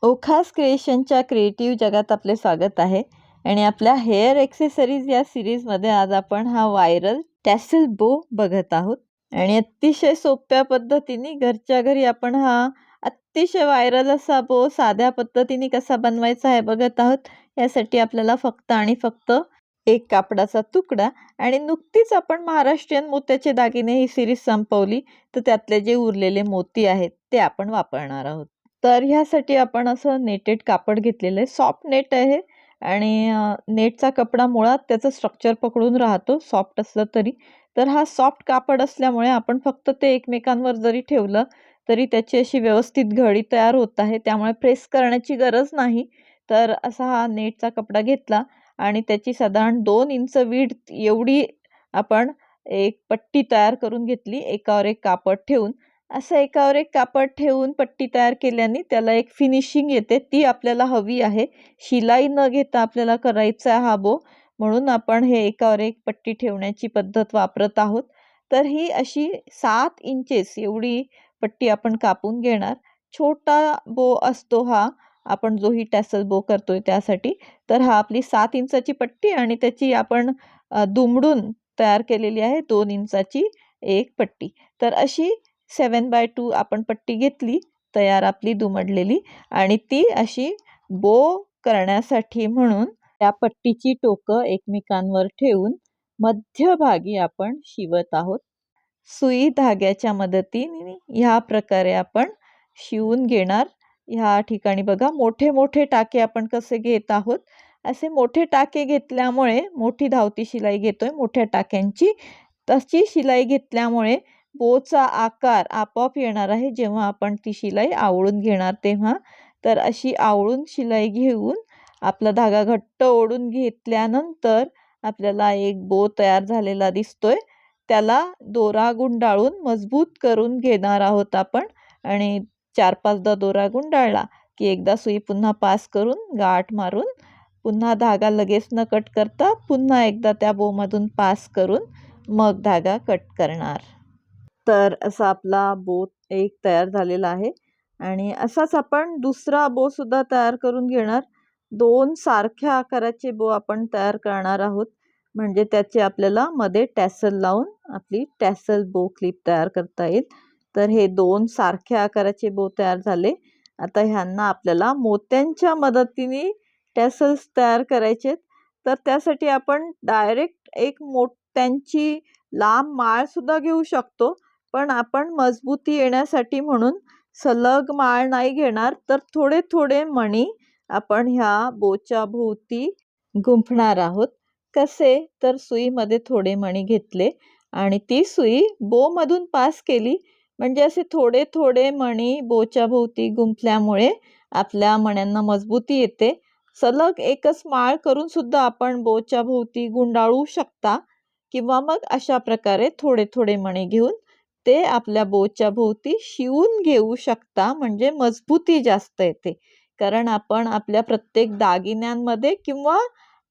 ओखास क्रिएशनच्या creative जगात आपले स्वागत आहे. आणि आपल्या हेअर एक्सेसरीज या सिरीजमध्ये आज आपण हा व्हायरल टॅसल बो बघत आहोत. आणि अतिशय सोप्या पद्धतीने घरच्या घरी आपण हा अतिशय व्हायरल असा बो साध्या पद्धतीने कसा बनवायचा आहे बघत आहोत. यासाठी आपल्याला फक्त आणि फक्त एक कापडाचा तुकडा आणि नुकतीच आपण महाराष्ट्रीयन मोत्याचे दागिने ही सिरीज संपवली, तर त्यातले जे उरलेले मोती आहेत ते आपण वापरणार आहोत. तर ह्यासाठी आपण असं नेटेड कापड घेतलेलं आहे. सॉफ्ट नेट आहे आणि नेटचा कपडा मुळात त्याचं स्ट्रक्चर पकडून राहतो सॉफ्ट असलं तरी. तर हा सॉफ्ट कापड असल्यामुळे आपण फक्त ते एकमेकांवर जरी ठेवलं तरी त्याची अशी व्यवस्थित घडी तयार होत आहे. त्यामुळे प्रेस करण्याची गरज नाही. तर असा हा नेटचा कपडा घेतला आणि त्याची साधारण 2 इंच विड्थ एवढी आपण एक पट्टी तयार करून घेतली एकावर एक कापड ठेवून. असं एकावर एक कापड ठेवून पट्टी तयार केल्याने त्याला एक फिनिशिंग येते, ती आपल्याला हवी आहे. शिलाई न घेता आपल्याला करायचा हा बो, म्हणून आपण हे एकावर एक पट्टी ठेवण्याची पद्धत वापरत आहोत. तर ही अशी 7 इंचेस एवढी पट्टी आपण कापून घेणार. छोटा बो असतो हा, आपण जो ही टॅसल बो करतोय त्यासाठी. तर हा आपली 7 इंचाची पट्टी आणि त्याची आपण दुमडून तयार केलेली आहे 2 इंचाची एक पट्टी. तर अशी 7/2 आपण पट्टी घेतली तयार आपली दुमडलेली आणि ती अशी बो करण्यासाठी म्हणून त्या पट्टीची टोकं एकमेकांवर ठेवून मध्यभागी आपण शिवत आहोत. सुई धाग्याच्या मदतीने ह्या प्रकारे आपण शिवून घेणार. ह्या ठिकाणी बघा मोठे मोठे टाके आपण कसे घेत आहोत. असे मोठे टाके घेतल्यामुळे मोठी धावती शिलाई घेतोय मोठ्या टाक्यांची. तशी शिलाई घेतल्यामुळे बोचा आकार आपोआप येणार आहे जेव्हा आपण ती शिलाई आवळून घेणार तेव्हा. तर अशी आवळून शिलाई घेऊन आपला धागा घट्ट ओढून घेतल्यानंतर आपल्याला एक बो तयार झालेला दिसतोय. त्याला दोरा गुंडाळून मजबूत करून घेणार आहोत आपण. आणि 4-5दा दोरा गुंडाळला की एकदा सुई पुन्हा पास करून गाठ मारून पुन्हा धागा लगेच न कट करता पुन्हा एकदा त्या बोमधून पास करून मग धागा कट करणार. तर असा आपला बो एक तयार झालेला आहे. आणि असाच आपण दुसरा बो सुद्धा तयार करून घेणार. 2 सारख्या आकाराचे बो आपण तयार करणार आहोत. म्हणजे त्याचे आपल्याला मध्ये टॅसल लावून आपली टॅसल बो क्लिप तयार करता येईल. तर हे 2 सारख्या आकाराचे बो तयार झाले. आता ह्यांना आपल्याला मोत्यांच्या मदतीने टॅसल्स तयार करायचे. तर त्यासाठी आपण डायरेक्ट एक मोत्यांची लांब माळ सुद्धा घेऊ शकतो. पण आपण मजबूती येण्यासाठी म्हणून सलग माळ नाही घेणार, तर थोडे थोडे मणी आपण ह्या बोच्या भोवती गुंफणार आहोत. कसे तर सुईमध्ये थोडे मणी घेतले आणि ती सुई बोमधून पास केली. म्हणजे असे थोडे थोडे मणी बोच्या भोवती गुंफल्यामुळे आपल्या मण्यांना मजबूती येते. सलग एकच माळ करून सुद्धा आपण बोच्या भोवती गुंडाळू शकता किंवा मग अशा प्रकारे थोडे थोडे मणी घेऊन ते आपल्या बोच्या भोवती शिवून घेऊ शकता. म्हणजे मजबूती जास्त येते. कारण आपण आपल्या प्रत्येक दागिन्यांमध्ये किंवा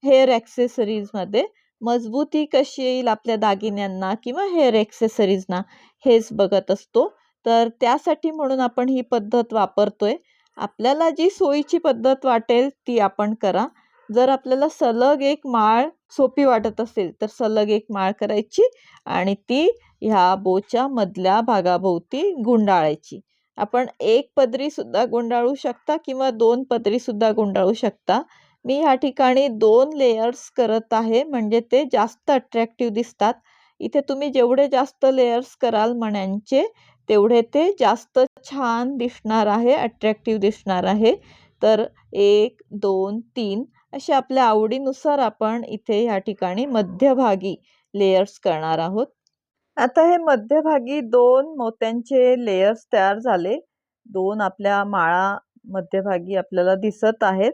हेअर ॲक्सेसरीजमध्ये मजबूती कशी येईल आपल्या दागिन्यांना किंवा हेअर ॲक्सेसरीजना हेच बघत असतो. तर त्यासाठी म्हणून आपण ही पद्धत वापरतोय. आपल्याला जी सोयीची पद्धत वाटेल ती आपण करा. जर आपल्याला सलग एक माळ सोपी वाटत असेल तर सलग एक माळ करायची आणि ती ह्या बोच्या मधल्या भागाभोवती गुंडाळायची. आपण एक पदरी सुद्धा गुंडाळू शकता किंवा 2 पदरी सुद्धा गुंडाळू शकता. मी ह्या ठिकाणी 2 लेयर्स करत आहे म्हणजे ते जास्त अट्रॅक्टिव्ह दिसतात. इथे तुम्ही जेवढे जास्त लेयर्स कराल मण्यांचे तेवढे ते जास्त छान दिसणार आहे, अट्रॅक्टिव्ह दिसणार आहे. तर 1, 2, 3 असे आपल्या आवडीनुसार आपण इथे ह्या ठिकाणी मध्यभागी लेयर्स करणार आहोत. आता हे मध्यभागी 2 मोत्यांचे लेयर्स तयार झाले. 2 आपल्या माळा मध्यभागी आपल्याला दिसत आहेत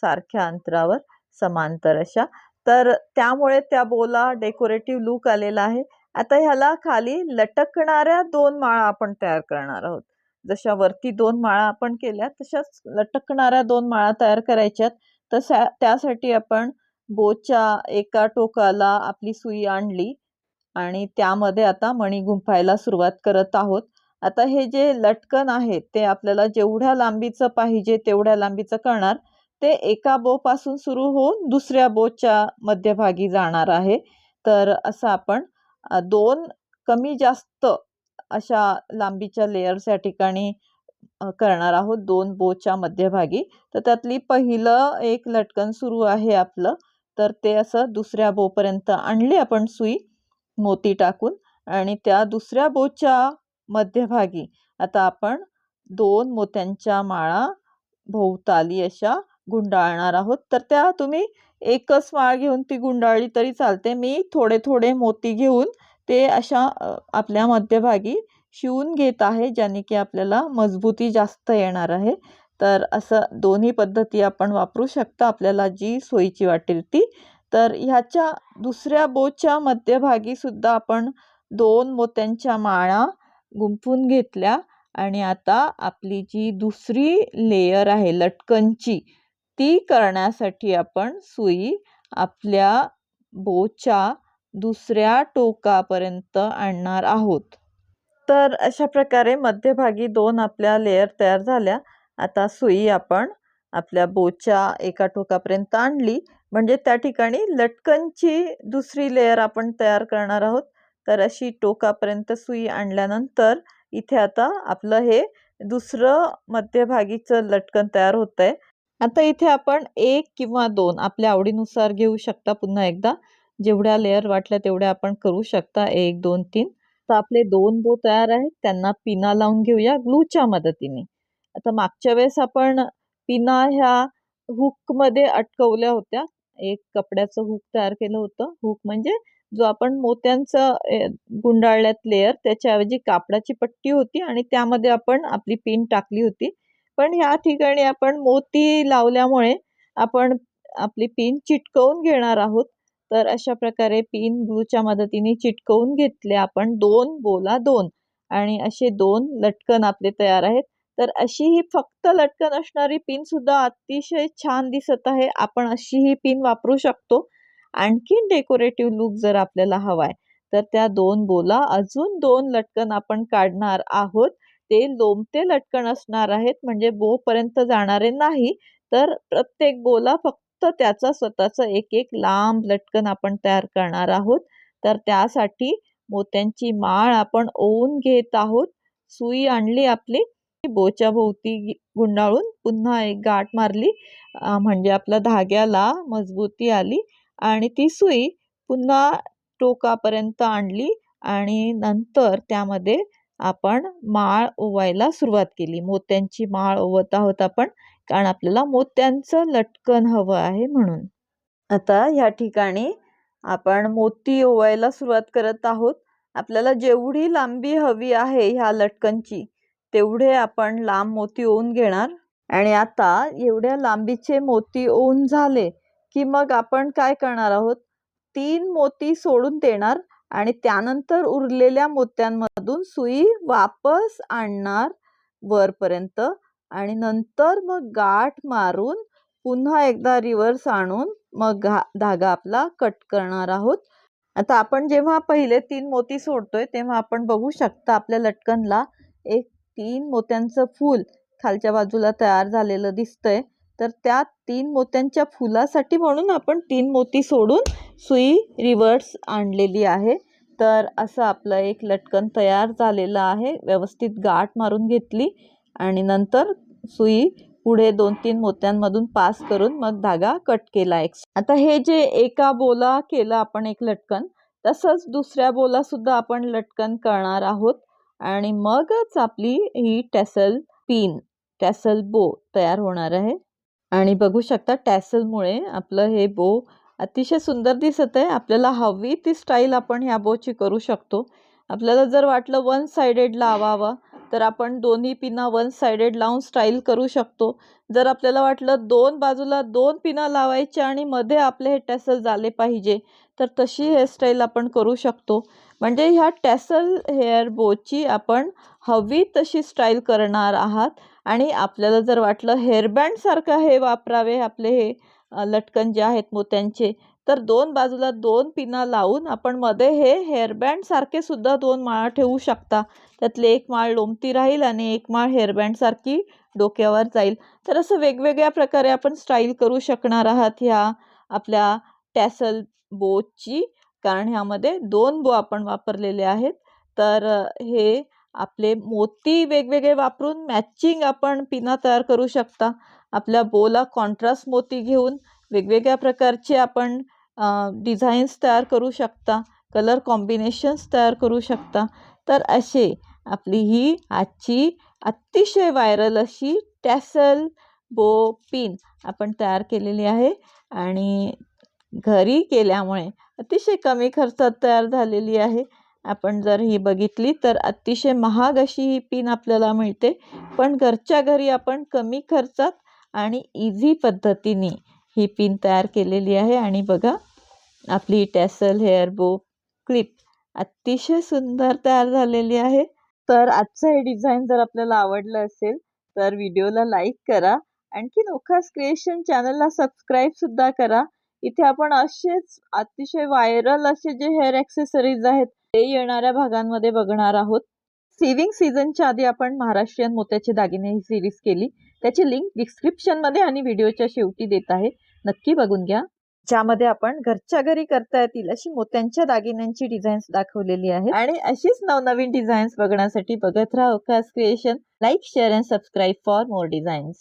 सारख्या अंतरावर समांतर अशा. तर त्यामुळे त्या बोला डेकोरेटिव्ह लुक आलेला आहे. आता ह्याला खाली लटकणाऱ्या 2 माळा आपण तयार करणार आहोत. जशा वरती 2 माळा आपण केल्या तशाच लटकणाऱ्या 2 माळा तयार करायच्यात. तशा त्यासाठी आपण बोच्या एका टोकाला आपली सुई आणली आणि त्यामध्ये आता मणी गुंफायला सुरुवात करत आहोत. आता हे जे लटकन आहे ते आपल्याला जेवढ्या लांबीचं पाहिजे तेवढ्या लांबीचं करणार. ते एका बो पासून सुरू होऊन दुसऱ्या बोच्या मध्यभागी जाणार आहे. तर असं आपण 2 कमी जास्त अशा लांबीच्या लेयर्स या ठिकाणी करणार आहोत 2 बोच्या मध्यभागी. तर त्यातली पहिलं एक लटकन सुरू आहे आपलं. तर ते असं दुसऱ्या बोपर्यंत आणली आपण सुई मोती टाकून आणि त्या दुसऱ्या बोच्या मध्यभागी आता आपण 2 मोत्यांच्या माळा भोवताली अशा गुंडाळणार आहोत. तर त्या तुम्ही एकच माळ घेऊन ती गुंडाळली तरी चालते. मी थोडे थोडे मोती घेऊन ते अशा आपल्या मध्यभागी शिवून घेत आहे, ज्याने की आपल्याला मजबूती जास्त येणार आहे. तर असं दोन्ही पद्धती आपण वापरू शकता, आपल्याला जी सोयीची वाटेल ती. तर ह्याच्या दुसऱ्या बोच्या मध्यभागी सुद्धा आपण 2 मोत्यांच्या माळा गुंफून घेतल्या आणि आता आपली जी दुसरी लेयर आहे लटकनची ती करण्यासाठी आपण सुई आपल्या बोच्या दुसऱ्या टोकापर्यंत आणणार आहोत. तर अशा प्रकारे मध्यभागी 2 आपल्या लेयर तयार झाल्या. आता सुई आपण आपल्या बोच्या एका टोकापर्यंत आणली म्हणजे त्या ठिकाणी लटकनची दुसरी लेयर आपण तयार करणार आहोत. तर अशी टोकापर्यंत सुई आणल्यानंतर इथे आता आपलं हे दुसरं मध्यभागीचं लटकन तयार होतंय. आता इथे आपण 1 किंवा 2 आपल्या आवडीनुसार घेऊ शकता. पुन्हा एकदा जेवढ्या लेयर वाटल्या तेवढ्या आपण करू शकता. 1, 2, 3. तर आपले 2 बो तयार आहेत. त्यांना पिना लावून घेऊया ग्लूच्या मदतीने. आता मागच्या वेळेस आपण पिना ह्या हुकमध्ये अटकवल्या होत्या. एक कपड्याचं हुक तयार केलं होतं. हुक म्हणजे जो आपण मोत्यांचं गुंडाळल्यात लेयर त्याच्याऐवजी कापडाची पट्टी होती आणि त्यामध्ये आपण आपली पिन टाकली होती. पण ह्या ठिकाणी आपण मोती लावल्यामुळे आपण आपली पिन चिटकवून घेणार आहोत. तर अशा प्रकारे पिन ग्लूच्या मदतीने चिटकवून घेतले आपण 2 बोला 2 आणि असे 2 लटकन आपले तयार आहेत. तर अशी ही फक्त लटकन असणारी पिन सुद्धा अतिशय छान दिसत आहे. आपण अशी ही पिन वापरू शकतो. आणखीन डेकोरेटिव्ह लुक जर आपल्याला हवाय तर त्या 2 बोला अजून 2 लटकन आपण काढणार आहोत. ते लोंबते लटकन असणार आहेत म्हणजे बो पर्यंत जाणारे नाही. तर प्रत्येक बोला फक्त त्याचा स्वतःचा एक एक लांब लटकन आपण तयार करणार आहोत. तर त्यासाठी मोत्यांची माळ आपण ओवून घेत आहोत. सुई आणली आपली बोच्या भोवती गुंडाळून पुन्हा एक गाठ मारली म्हणजे आपल्या धाग्याला मजबूती आली आणि ती सुई पुन्हा टोकापर्यंत आणली आणि नंतर त्यामध्ये आपण माळ ओवायला सुरुवात केली. मोत्यांची माळ ओवत आहोत आपण, कारण आपल्याला मोत्यांचं लटकन हवं आहे म्हणून. आता ह्या ठिकाणी आपण मोती ओवायला सुरुवात करत आहोत. आपल्याला जेवढी लांबी हवी आहे ह्या लटकनची तेवढे आपण लांब मोती ओवून घेणार आणि आता एवढ्या लांबीचे मोती ओवून झाले की मग आपण काय करणार आहोत, 3 मोती सोडून देणार आणि त्यानंतर उरलेल्या मोत्यांमधून सुई वापस आणणार वरपर्यंत आणि नंतर मग गाठ मारून पुन्हा एकदा रिव्हर्स आणून मग धागा आपला कट करणार आहोत. आता आपण जेव्हा पहिले 3 मोती सोडतोय तेव्हा आपण बघू शकता आपल्या लटकनला एक 3 मोत्यांचं फूल खालच्या बाजूला तयार झालेलं दिसतंय. तर त्या 3 मोत्यांच्या फुलासाठी म्हणून आपण 3 मोती सोडून सुई रिव्हर्स आणलेली आहे. तर असं आपलं एक लटकन तयार झालेलं आहे. व्यवस्थित गाठ मारून घेतली आणि नंतर सुई पुढे 2-3 मोत्यांमधून पास करून मग धागा कट केला. आता हे जे एका बोला केलं आपण एक लटकन, तसंच दुसऱ्या बोला सुद्धा आपण लटकन करणार आहोत आणि मगच आपली ही टॅसल पिन टॅसल बो तयार होणार आहे. आणि बघू शकता टॅसलमुळे आपलं हे बो अतिशय सुंदर दिसत आहे. आपल्याला हवी ती स्टाईल आपण ह्या बोची करू शकतो. आपल्याला जर वाटलं वन साइडेड लावावा तर आपण दोन्ही पिना वन साइडेड लावून स्टाईल करू शकतो. जर आपल्याला वाटलं 2 बाजूला 2 पिना लावायच्या आणि मध्ये आपले हे टॅसल झाले पाहिजे तर तशी हेअरस्टाईल आपण करू शकतो. म्हणजे ह्या टॅसल हेअर बोची आपण हवी तशी स्टाईल करणार आहात आणि आपल्याला जर वाटलं हेअरबँड सारखं हे वापरावे आपले हे लटकन जे आहेत मोत्यांचे तर 2 बाजूला 2 पिना लावून आपण मध्ये हे हेअरबँड सारखे सुद्धा 2 माळा ठेवू शकता. त्यातली एक माळ लोंबती राहील आणि एक माळ हेअरबँड सारखी डोक्यावर जाईल. तर असं वेगवेगळ्या प्रकारे आपण स्टाईल करू शकणार आहात ह्या आपल्या टॅसल बोची, कारण ह्यामध्ये 2 बो आपण वापरलेले आहेत. तर हे आपले मोती वेगवेगळे वापरून मॅचिंग आपण पिना तयार करू शकता. आपल्या बोला कॉन्ट्रास्ट मोती घेऊन वेगवेगळ्या प्रकारचे आपण डिझाईन्स तयार करू शकता, कलर कॉम्बिनेशन्स तयार करू शकता. तर असे आपली ही आजची अतिशय व्हायरल अशी टॅसल बो पिन आपण तयार केलेली आहे आणि घरी केल्यामुळे अतिशय कमी खर्चात तयार झालेली आहे. आपण जर ही बघितली तर अतिशय महाग अशी ही पिन आपल्याला मिळते, पण घरच्या घरी आपण कमी खर्चात आणि इझी पद्धतीने ही पिन तयार केलेली आहे. आणि बघा आपली टॅसल हेअर बो क्लिप अतिशय सुंदर तयार झालेली आहे. तर आजचं हे डिझाईन जर आपल्याला आवडलं असेल तर व्हिडिओला लाईक करा. आणखीन ओखास क्रिएशन चॅनलला सबस्क्राईब सुद्धा करा. इथे आपण असेच अतिशय व्हायरल असे जे हेअर ॲक्सेसरीज आहेत ते येणाऱ्या भागांमध्ये बघणार आहोत. सिविंग सीझनच्या आधी आपण महाराष्ट्रीयन मोत्याचे दागिने ही सिरीज केली, त्याची लिंक डिस्क्रिप्शनमध्ये आणि व्हिडिओच्या शेवटी देत आहे, नक्की बघून घ्या. ज्यामध्ये आपण घरच्या घरी करता येतील अशी मोत्यांच्या दागिन्यांची डिझाईन्स दाखवलेली आहे. आणि अशीच नवनवीन डिझाईन्स बघण्यासाठी बघत राहा ओखास creation. Like, share and subscribe for more designs.